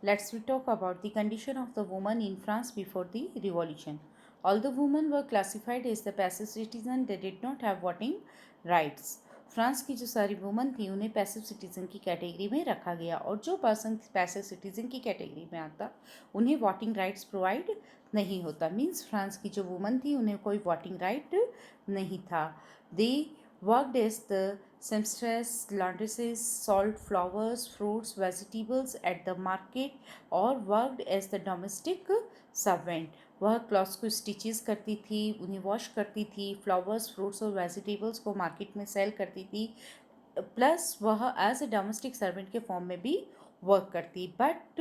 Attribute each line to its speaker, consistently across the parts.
Speaker 1: let's we talk about the condition of the woman in France before the revolution. Although women were classified as the passive citizen, they did not have voting rights. France की जो सारी woman थी उन्हें passive citizen की category में रखा गया और जो पर्सन पैसिव सिटीज़न की कैटेगरी में आता उन्हें वोटिंग राइट्स प्रोवाइड नहीं होता. मीन्स फ्रांस की जो वुमन थी उन्हें कोई वोटिंग राइट नहीं था. दे worked as the seamstress, laundresses, sold flowers, fruits, vegetables at the market or worked as the domestic servant. वह क्लॉथ्स को स्टिचेस करती थी, उन्हें वॉश करती थी, फ्लावर्स फ्रूट्स और वेजिटेबल्स को मार्केट में सेल करती थी, प्लस वह एज ए डोमेस्टिक सर्वेंट के फॉर्म में भी वर्क करती. But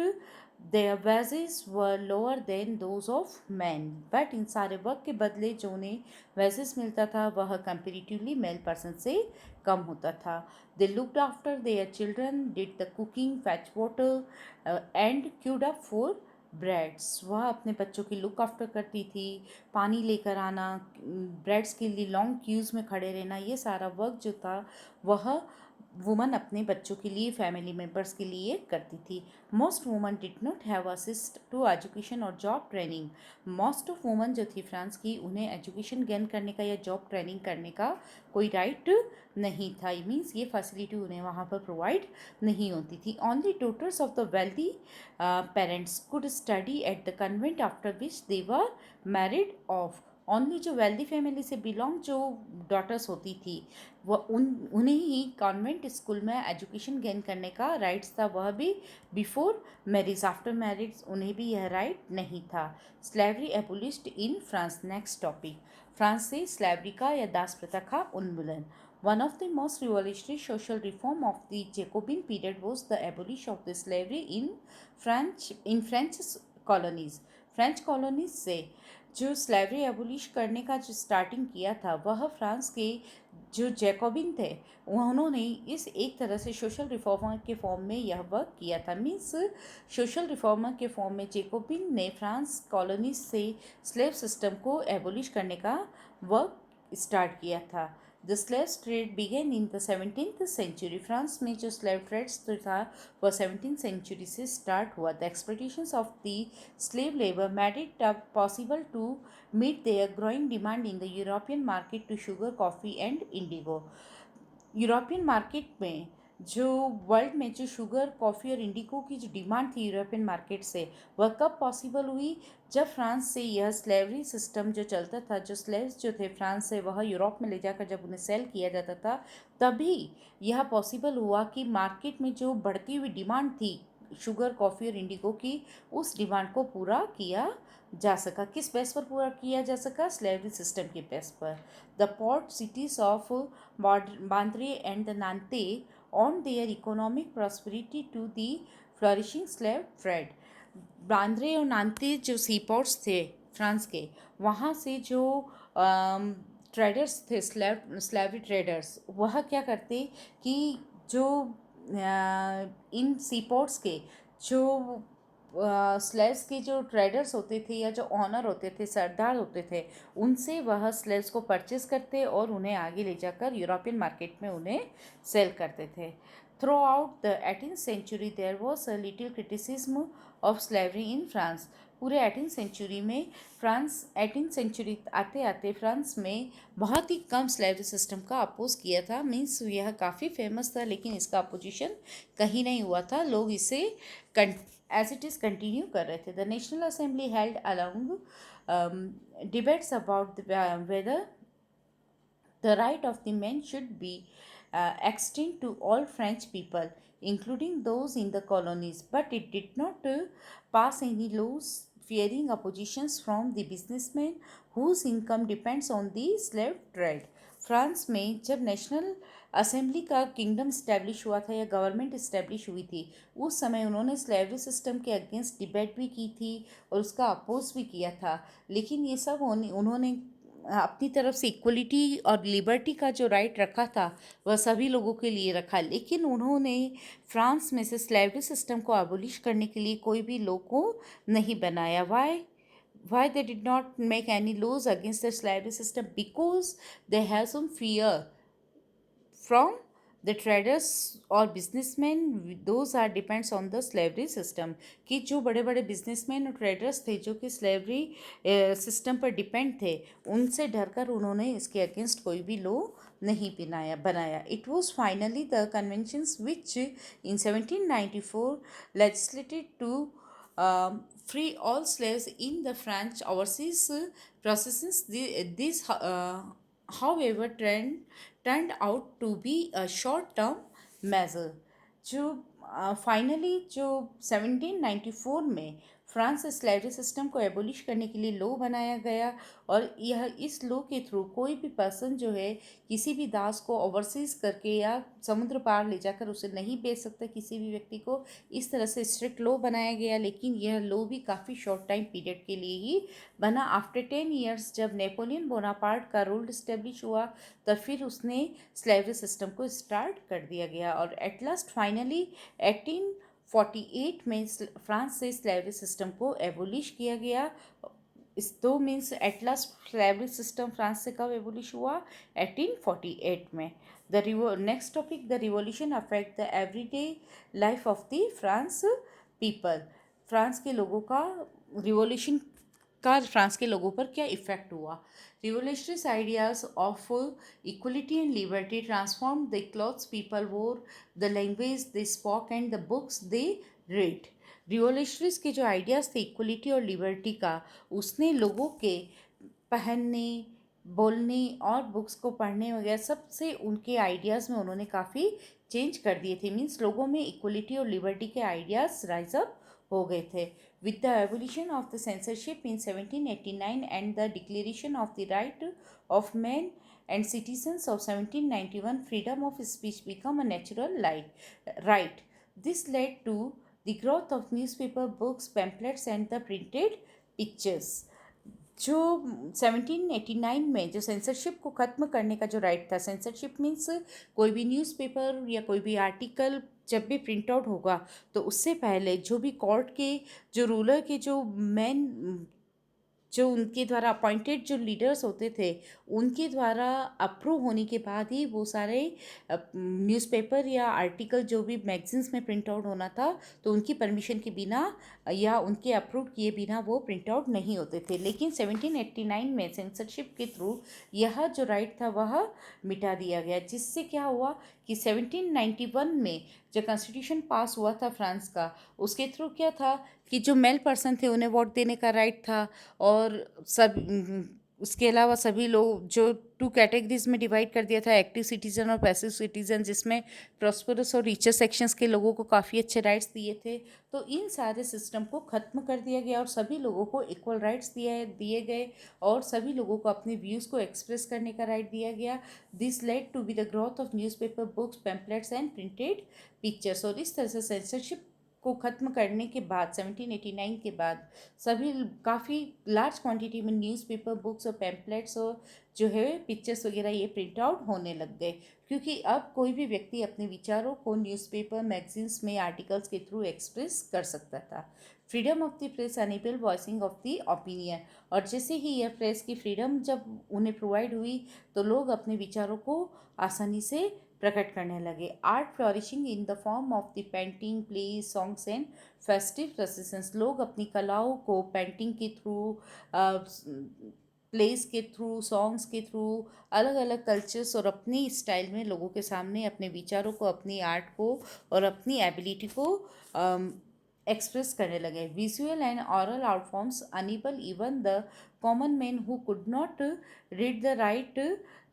Speaker 1: their wages were lower than those of man. But इन सारे वर्क के बदले जो उन्हें वेजेस मिलता था वह कंपेरेटिवली मेल पर्सन से कम होता था. They looked after their children, did the cooking, fetch water and cued up for breads. वह अपने बच्चों की लुक आफ्टर करती थी, पानी लेकर आना, ब्रेड्स के लिए लॉन्ग क्यूज़ में खड़े रहना, ये सारा वर्क जो था वह वुमन अपने बच्चों के लिए, फैमिली मेम्बर्स के लिए करती थी. Most woman did not have assist to education और job training. Most of woman जो थी फ्रांस की उन्हें एजुकेशन गेन करने का या जॉब ट्रेनिंग करने का कोई राइट नहीं था. मीन्स ये फैसिलिटी उन्हें वहाँ पर प्रोवाइड नहीं होती थी. Only daughters of the wealthy parents could study at the convent after which they were married off. Only जो वेल्दी फैमिली से बिलोंग जो डॉटर्स होती थी वह उन्हें ही कॉन्वेंट स्कूल में एजुकेशन गेन करने का राइट्स था, वह भी बिफोर मैरिज. आफ्टर मैरिज उन्हें भी यह राइट नहीं था. Slavery एबोलिश्ड in France. Next topic, France से स्लेवरी का या दास प्रथा का उन्मूलन. One of the most revolutionary social reform of the Jacobin period was the abolition of the slavery in French colonies. French colonies से जो स्लेवरी एबोलिश करने का जो स्टार्टिंग किया था वह फ्रांस के जो जैकोबिन थे उन्होंने इस एक तरह से सोशल रिफॉर्मर के फॉर्म में यह वर्क किया था. मीन्स सोशल रिफॉर्मर के फॉर्म में जैकोबिन ने फ्रांस कॉलोनीज से स्लेव सिस्टम को एबोलिश करने का वर्क स्टार्ट किया था. The slave trade began in the 17th century. France में जो स्लेव ट्रेड्स था वह 17th सेंचुरी से स्टार्ट हुआ. The exploitations of the slave labor made it possible to meet their growing demand in the European market to sugar, coffee and indigo. European market में जो world में जो sugar, coffee और Indigo की जो demand थी European market से वह कब पॉसिबल हुई, जब फ्रांस से यह स्लेवरी सिस्टम जो चलता था, जो स्लेव्स जो थे फ्रांस से वह यूरोप में ले जाकर जब उन्हें सेल किया जाता था तभी यह पॉसिबल हुआ कि मार्केट में जो बढ़ती हुई डिमांड थी शुगर, कॉफ़ी और इंडिगो की, उस डिमांड को पूरा किया जा सका. किस बेस पर पूरा किया जा सका? स्लेवरी सिस्टम के बेस पर. द पोर्ट सिटीज ऑफ बांद्रे and the Nantes on their economic prosperity to the flourishing slave trade. बांद्रे और नांते जो सी पोर्ट्स थे फ्रांस के, वहाँ से जो ट्रेडर्स थे, स्लेवरी ट्रेडर्स, वह क्या करते कि जो इन सी पोर्ट्स के जो स्लेव्स के जो ट्रेडर्स होते थे या जो ऑनर होते थे, सरदार होते थे, उनसे वह स्लेव्स को परचेज करते और उन्हें आगे ले जाकर यूरोपियन मार्केट में उन्हें सेल करते थे. Throughout the 18th century there was a little criticism of slavery in France. पूरे 18th सेंचुरी में फ्रांस 18th सेंचुरी आते आते फ्रांस में बहुत ही कम स्लेवरी सिस्टम का अपोज किया था. मीन्स यह काफ़ी फेमस था लेकिन इसका अपोजिशन कहीं नहीं हुआ था. लोग इसे एज इट इज़ कंटिन्यू कर रहे थे. The national assembly held along debates about whether the right of the men should be extended to all French people, including those in the colonies, but it did not pass any laws fearing oppositions from the businessmen whose income depends on the slave trade. France में जब national assembly का kingdom establish हुआ था या government establish हुई थी, उस समय उन्होंने स्लेवरी सिस्टम के अगेंस्ट डिबेट भी की थी और उसका अपोज भी किया था. लेकिन ये सब उन्होंने अपनी तरफ से इक्वलिटी और लिबर्टी का जो राइट रखा था वह सभी लोगों के लिए रखा. लेकिन उन्होंने फ्रांस में से स्लेवरी सिस्टम को एबोलिश करने के लिए कोई भी लॉ को नहीं बनाया. why they did not make any laws against the slavery system? Because they have some fear from the traders और businessmen those are depends on the slavery system, कि जो बड़े बड़े बिजनेसमैन और ट्रेडर्स थे जो कि स्लेवरी सिस्टम पर डिपेंड थे, उनसे डरकर उन्होंने इसके अगेंस्ट कोई भी लॉ नहीं बनाया. It was finally the conventions which in 1794 legislated to free all slaves in the French overseas possessions. This, however, turned out to be a short-term measure. जो फाइनली जो 1794 में फ्रांस स्लेवरी सिस्टम को abolish करने के लिए law बनाया गया, और यह इस लॉ के थ्रू कोई भी पर्सन जो है किसी भी दास को ओवरसीज करके या समुद्र पार ले जाकर उसे नहीं बेच सकता किसी भी व्यक्ति को. इस तरह से स्ट्रिक्ट लॉ बनाया गया, लेकिन यह लॉ भी काफ़ी शॉर्ट टाइम पीरियड के लिए ही बना. आफ्टर 10 years जब नेपोलियन बोनापार्ट का रूल इस्टेब्लिश हुआ, तब फिर उसने स्लेवरी सिस्टम को स्टार्ट कर दिया गया. और एट लास्ट फाइनली 1848 में फ्रांस से स्लेवरी सिस्टम को एबोलिश किया गया. इस दो means at last slavery system France से कब एबोलिश हुआ? 1848 में. The next topic, the revolution affect the everyday life of the France people. France के लोगों का रिवॉल्यूशन का फ्रांस के लोगों पर क्या इफेक्ट हुआ? Revolutionary ideas of equality and liberty transform the clothes people wore, the language they spoke and the books they read. Revolutionaries के जो आइडियाज़ थे इक्वलिटी और लिबर्टी का, उसने लोगों के पहनने, बोलने और बुक्स को पढ़ने वगैरह सबसे उनके आइडियाज़ में उन्होंने काफ़ी चेंज कर दिए थे. मीन्स लोगों में इक्वलिटी और लिबर्टी के आइडियाज़ राइज अप हो गए थे. With the abolition of the censorship in 1789 and the Declaration of the Right of Men and Citizens of 1791, freedom of speech became a natural right. This led to the growth of newspaper, books, pamphlets and the printed pictures. जो 1789 में जो censorship को ख़त्म करने का जो right था, censorship means कोई भी न्यूज़पेपर या कोई भी आर्टिकल जब भी प्रिंट आउट होगा तो उससे पहले जो भी कोर्ट के जो रूलर के जो मेन जो उनके द्वारा अपॉइंटेड जो लीडर्स होते थे, उनके द्वारा अप्रूव होने के बाद ही वो सारे न्यूज़पेपर या आर्टिकल जो भी मैगजीन्स में प्रिंट आउट होना था, तो उनकी परमिशन के बिना या उनके अप्रूव किए बिना वो प्रिंट आउट नहीं होते थे. लेकिन 1789 में सेंसरशिप के थ्रू यह जो राइट था वह मिटा दिया गया, जिससे क्या हुआ कि 1791 में जो कॉन्स्टिट्यूशन पास हुआ था फ्रांस का, उसके थ्रू क्या था कि जो मेल पर्सन थे उन्हें वोट देने का राइट था, और सब उसके अलावा सभी लोग जो 2 कैटेगरीज में डिवाइड कर दिया था, एक्टिव सिटीज़न और पैसिव सिटीज़न, जिसमें प्रॉस्परस और रिचर सेक्शंस के लोगों को काफ़ी अच्छे राइट्स दिए थे. तो इन सारे सिस्टम को ख़त्म कर दिया गया और सभी लोगों को इक्वल राइट्स दिए गए और सभी लोगों को अपने व्यूज़ को एक्सप्रेस करने का राइट दिया गया. This led to be the growth of newspaper, books, pamphlets and printed pictures. और इस तरह से सेंसरशिप को ख़त्म करने के बाद 1789 के बाद सभी काफ़ी लार्ज क्वांटिटी में न्यूज़पेपर, बुक्स और पैम्पलेट्स और जो है पिक्चर्स वगैरह ये प्रिंट आउट होने लग गए, क्योंकि अब कोई भी व्यक्ति अपने विचारों को न्यूज़पेपर, मैगजीन्स में आर्टिकल्स के थ्रू एक्सप्रेस कर सकता था. Freedom of the press enable voicing of the opinion. और जैसे ही यह प्रेस की फ्रीडम जब उन्हें प्रोवाइड हुई तो लोग अपने विचारों को आसानी से प्रकट करने लगे. Art flourishing in the form of the painting, play, songs and festive processions. लोग अपनी कलाओं को पेंटिंग के थ्रू, प्लेस के थ्रू, सॉन्ग्स के थ्रू, अलग अलग कल्चर्स और अपनी स्टाइल में लोगों के सामने अपने विचारों को, अपनी आर्ट को और अपनी एबिलिटी को एक्सप्रेस करने लगे. Visual and aural art forms enable even the common man who could not read the right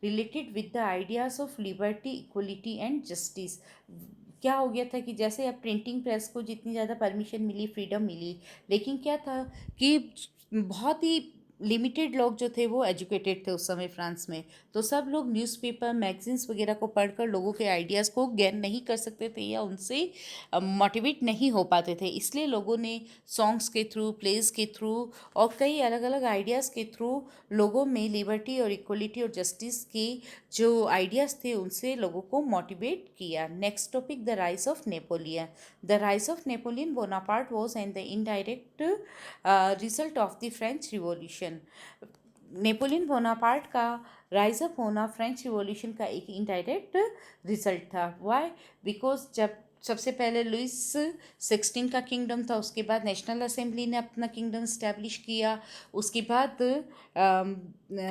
Speaker 1: related with the ideas of liberty, equality and justice. क्या हो गया था कि जैसे अब प्रिंटिंग प्रेस को जितनी ज़्यादा परमिशन मिली, फ्रीडम मिली, लेकिन क्या था कि बहुत ही लिमिटेड लोग जो थे वो एजुकेटेड थे उस समय फ्रांस में. तो सब लोग न्यूज़पेपर, मैगजीन्स वगैरह को पढ़कर लोगों के आइडियाज़ को गेन नहीं कर सकते थे या उनसे मोटिवेट नहीं हो पाते थे. इसलिए लोगों ने सॉन्ग्स के थ्रू, प्लेस के थ्रू और कई अलग अलग आइडियाज़ के थ्रू लोगों में लिबर्टी और इक्वलिटी और जस्टिस की जो आइडियाज़ थे उनसे लोगों को मोटिवेट किया. Next topic, the rise of Napoleon. The rise of Napoleon Bonaparte was and the indirect result of the French revolution. Napoleon Bonaparte का राइज अप होना फ्रेंच रिवॉल्यूशन का एक इनडायरेक्ट रिजल्ट था। वाई? बिकॉज जब सबसे पहले Louis 16 का kingdom था, उसके बाद नेशनल असेंबली ने अपना किंगडम इस्टेब्लिश किया, उसके बाद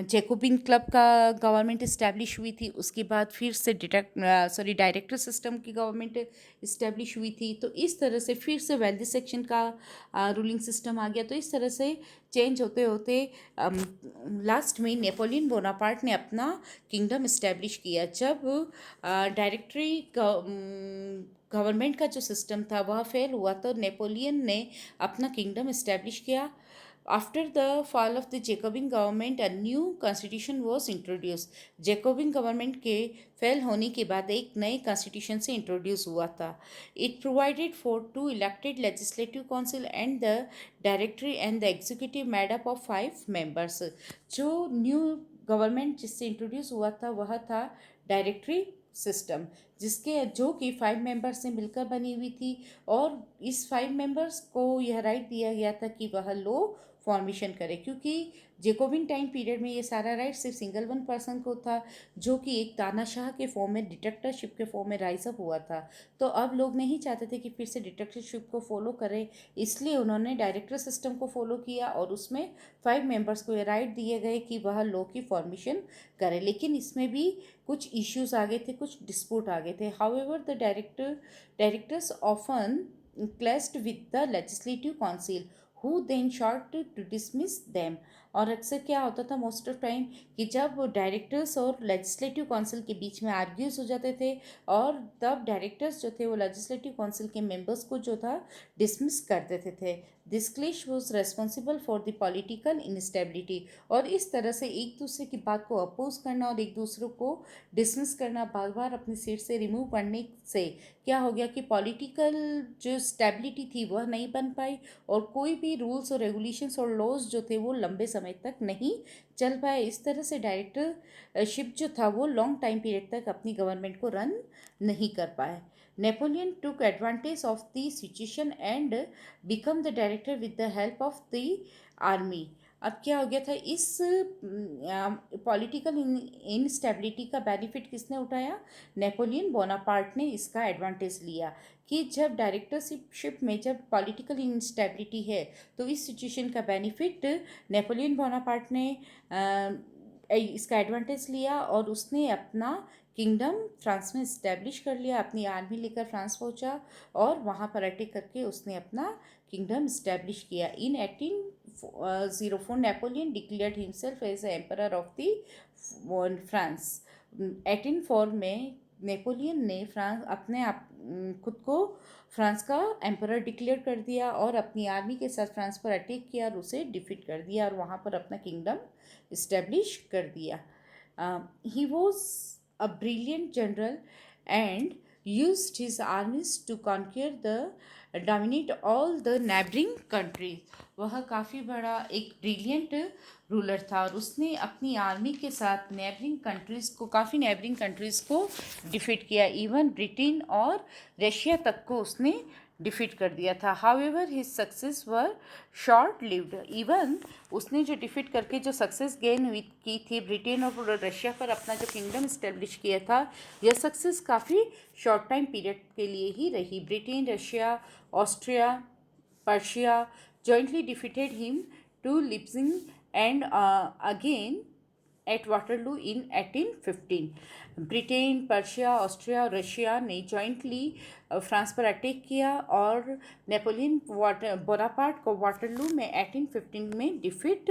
Speaker 1: जैकोबिन क्लब का गवर्नमेंट इस्टेब्लिश हुई थी, उसके बाद फिर से डायरेक्टर सिस्टम की गवर्नमेंट इस्टेब्लिश हुई थी। तो इस तरह से फिर से वेल्दी सेक्शन का रूलिंग सिस्टम आ गया। तो इस तरह से चेंज होते होते लास्ट में नेपोलियन बोनापार्ट ने अपना किंगडम इस्टेब्लिश किया। जब डायरेक्टरी गवर्नमेंट का जो सिस्टम था वह फेल हुआ तो नेपोलियन ने अपना किंगडम इस्टेब्लिश किया। After the fall of the Jacobin government a new constitution was introduce. Jacobin government के फेल होने के बाद एक नए कॉन्स्टिट्यूशन से इंट्रोड्यूस हुआ था। It provided for two elected legislative council and the directory and the executive made up of 5 members. जो न्यू गवर्नमेंट जिससे इंट्रोड्यूस हुआ था वह था डायरेक्टरी सिस्टम, जिसके जो कि 5 मेंबर्स से मिलकर बनी हुई थी। और इस 5 मेंबर्स को यह राइट दिया गया था कि वह लॉ फॉर्मेशन करे, क्योंकि जेकोबिन टाइम पीरियड में ये सारा राइट सिर्फ सिंगल वन पर्सन को था, जो कि एक तानाशाह के फॉर्म में, डिक्टेटरशिप के फॉर्म में राइज अप हुआ था। तो अब लोग नहीं चाहते थे कि फिर से डिक्टेटरशिप को फॉलो करें, इसलिए उन्होंने डायरेक्टर सिस्टम को फॉलो किया और उसमें 5 मेंबर्स को ये राइट दिए गए कि वह लॉ की फॉर्मेशन करें। लेकिन इसमें भी कुछ इश्यूज आ गए थे, कुछ डिस्प्यूट आ गए थे। However the directors often clashed with the legislative council who then sought to dismiss them। और अक्सर क्या होता था मोस्ट ऑफ टाइम कि जब डायरेक्टर्स और लेजिस्लेटिव काउंसिल के बीच में आर्ग्यूज हो जाते थे और तब डायरेक्टर्स जो थे वो लेजिस्लेटिव काउंसिल के मेंबर्स को जो था डिसमिस कर देते थे। This clash was responsible for the political instability. और इस तरह से एक दूसरे की बात को अपोज करना और एक दूसरे को डिसमिस करना, बार बार अपनी सीट से रिमूव करने से क्या हो गया कि पॉलिटिकल जो स्टेबिलिटी थी वह नहीं बन पाई और कोई भी रूल्स और रेगुलेशंस और लॉज जो थे वो लंबे समय तक नहीं चल पाए। इस तरह से डायरेक्टरशिप जो था वो लॉन्ग टाइम पीरियड तक अपनी गवर्नमेंट को रन नहीं कर पाए। Napoleon took advantage of the situation and become the director with the help of the army. अब क्या हो गया था, इस पॉलिटिकल इनस्टेबिलिटी का बेनिफिट किसने उठाया? नेपोलियन बोनापार्ट ने इसका एडवांटेज लिया कि जब डायरेक्टरशिप में जब पॉलिटिकल इंस्टेबिलिटी है तो इस सिचुएशन का बेनिफिट नेपोलियन बोनापार्ट ने इसका एडवांटेज लिया और उसने अपना किंगडम फ्रांस में इस्टेब्लिश कर लिया। अपनी आर्मी लेकर फ्रांस पहुंचा और वहां पर अटैक करके उसने अपना किंगडम इस्टेब्लिश किया। In 1804 Napoleon declared himself as emperor of the France. 1804 में नेपोलियन ने फ्रांस अपने आप खुद को फ्रांस का एम्परर डिक्लेयर कर दिया और अपनी आर्मी के साथ फ्रांस पर अटैक किया और उसे डिफीट कर दिया और वहाँ पर अपना किंगडम इस्टेब्लिश कर दिया। He was a brilliant general and used his armies to conquer the dominate all the neighboring countries। वह काफ़ी बड़ा एक ब्रिलियंट रूलर था और उसने अपनी आर्मी के साथ नेबरिंग कंट्रीज़ को, काफ़ी नेबरिंग कंट्रीज़ को डिफीट किया। इवन ब्रिटेन और रशिया तक को उसने डिफीट कर दिया था। हाउएवर हिज सक्सेस वर शॉर्ट लिव्ड। इवन उसने जो डिफीट करके जो सक्सेस गेन हुई की थी ब्रिटेन और रशिया पर अपना जो किंगडम इस्टेब्लिश किया था, यह सक्सेस काफ़ी शॉर्ट टाइम पीरियड के लिए ही रही। Britain, Russia, Austria, Persia jointly defeated him to Leipzig and again at Waterloo in 1815। Britain, Persia, Austria और रशिया ने जॉइंटली फ्रांस पर अटैक किया और नेपोलियन बोनापार्ट को वाटरलू में 1815 में डिफीट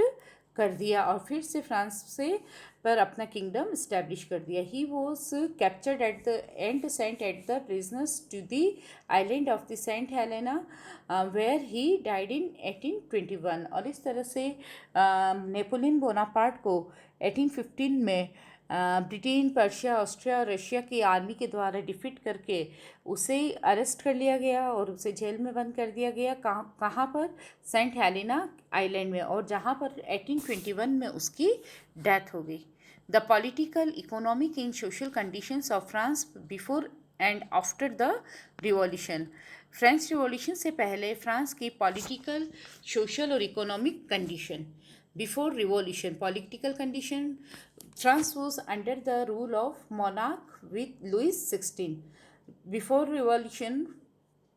Speaker 1: कर दिया और फिर से फ्रांस से पर अपना किंगडम इस्टेब्लिश कर दिया। He was captured at the end sent at the prisoners to the island of the Saint Helena where he died in 1821। और इस तरह से नेपोलियन बोनापार्ट को 1815 में ब्रिटेन, पर्शिया, ऑस्ट्रिया और रशिया की आर्मी के द्वारा डिफीट करके उसे अरेस्ट कर लिया गया और उसे जेल में बंद कर दिया गया। कहाँ पर? सेंट हेलेना आइलैंड में, और जहाँ पर 1821 में उसकी डेथ हो गई। The political, economic and social conditions of France before and after the revolution. French revolution से पहले फ्रांस की पॉलिटिकल, सोशल और economic condition. Before revolution, political condition, France was under the rule of monarch with Louis XVI. Before revolution,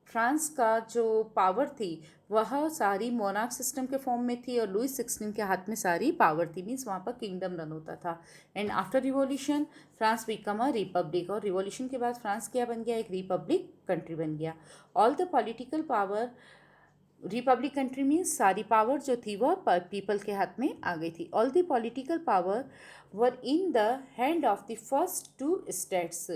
Speaker 1: France का जो power थी वह सारी monarch system के फॉर्म में थी और लुइस 16 के हाथ में सारी पावर थी, मीन्स वहाँ पर किंगडम रन होता था. And after revolution France become a republic, और रिवॉल्यूशन के बाद फ्रांस क्या बन गया, एक रिपब्लिक कंट्री बन गया. All the political power, Republic country means सारी पावर जो थी वह पीपल के हाथ में आ गई थी. All the political power were in the hand of the first two states.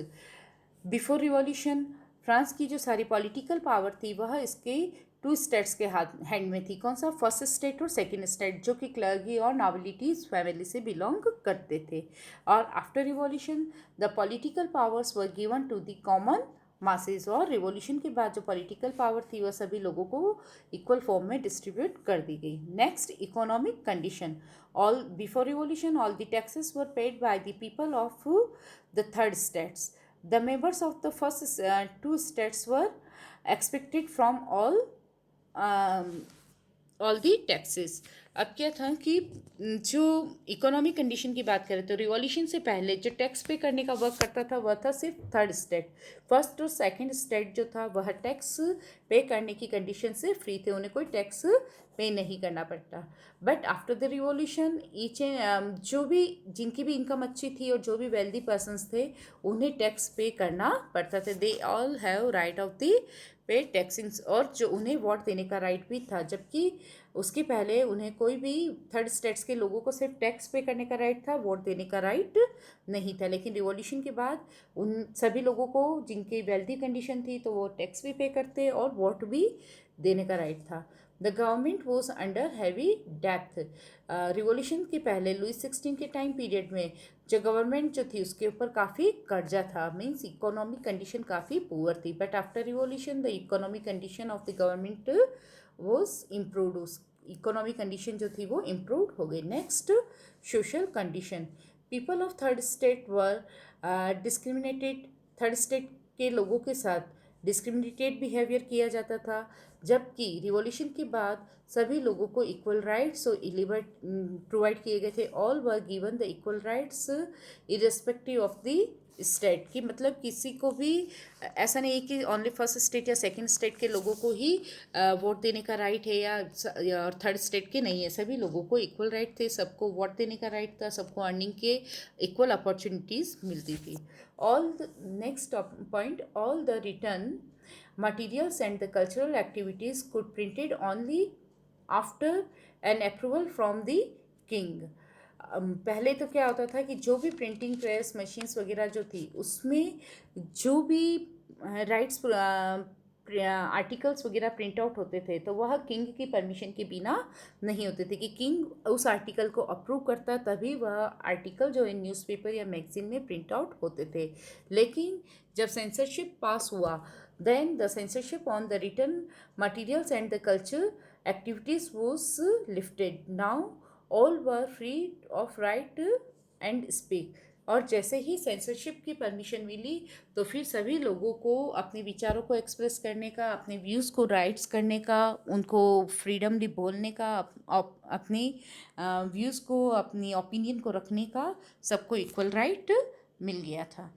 Speaker 1: Before revolution France की जो सारी पॉलिटिकल पावर थी वह इसके टू स्टेट्स के हाथ हैंड में थी. कौन सा, फर्स्ट स्टेट और सेकंड स्टेट, जो कि क्लर्गी और नॉबिलिटीज फैमिली से बिलोंग करते थे. और after revolution the political powers were given to the common masses, और रिवॉल्यूशन के बाद जो पॉलिटिकल पावर थी वह सभी लोगों को इक्वल फॉर्म में डिस्ट्रीब्यूट कर दी गई. Next, economic condition. All before revolution all the taxes were paid by the people of the third states. The members of the first two states were expected from all the taxes. अब क्या था कि जो economic condition की बात करें तो revolution से पहले जो टैक्स पे करने का वर्क करता था वह था सिर्फ थर्ड स्टेट. फर्स्ट और सेकंड स्टेट जो था वह टैक्स पे करने की कंडीशन से फ्री थे, उन्हें कोई टैक्स पे नहीं करना पड़ता. But after the revolution each जो भी जिनकी भी इनकम अच्छी थी और जो भी वेल्दी पर्सनस थे उन्हें टैक्स पे करना पड़ता था. They all have right of the pay taxings, और जो उन्हें वोट देने का राइट भी था, जबकि उसके पहले उन्हें कोई भी थर्ड स्टेट्स के लोगों को सिर्फ टैक्स पे करने का राइट था, वोट देने का राइट नहीं था. लेकिन रिवॉल्यूशन के बाद उन सभी लोगों को जिनकी वेल्दी कंडीशन थी तो वो टैक्स भी पे करते और वोट भी देने का राइट था. The government was under heavy depth. Revolution के पहले लुइस 16 के टाइम पीरियड में जो गवर्नमेंट जो थी उसके ऊपर काफ़ी कर्जा था, मीन्स इकोनॉमिक कंडीशन काफ़ी पुअर थी. But after revolution the economic condition of the government was improved. Economic condition जो थी वो इम्प्रूव हो गई. Next, social condition. People of third state were discriminated. Third state के लोगों के साथ डिस्क्रिमिनेटेड बिहेवियर किया जाता था, जबकि रिवॉल्यूशन के बाद सभी लोगों को इक्वल राइट्स और प्रोवाइड किए गए थे. All were given the equal rights irrespective of the state. की मतलब किसी को भी ऐसा नहीं है कि ओनली फर्स्ट स्टेट या सेकंड स्टेट के लोगों को ही वोट देने का राइट है या थर्ड स्टेट के नहीं है. सभी लोगों को इक्वल राइट थे, सबको वोट देने का राइट था, सबको अर्निंग के इक्वल अपॉर्चुनिटीज़ मिलती थी. All next point, all the return materials and the cultural activities could printed only after an approval from the king. पहले तो क्या होता था कि जो भी प्रिंटिंग प्रेस मशीन्स वगैरह जो थी उसमें जो भी राइट्स आर्टिकल्स वगैरह प्रिंट आउट होते थे तो वह किंग की परमिशन के बिना नहीं होते थे, कि किंग उस आर्टिकल को अप्रूव करता तभी वह आर्टिकल जो इन न्यूज़पेपर या मैगजीन में प्रिंट आउट होते थे. लेकिन जब सेंसरशिप पास हुआ, then the censorship on the written materials and the culture activities was lifted. Now all were free of right and speak. और जैसे ही सेंसरशिप की परमिशन मिली तो फिर सभी लोगों को अपने विचारों को एक्सप्रेस करने का, अपने व्यूज़ को राइट्स करने का, उनको फ्रीडमली बोलने का, अपनी व्यूज़ को, अपनी ओपिनियन को रखने का सबको इक्वल राइट मिल गया था.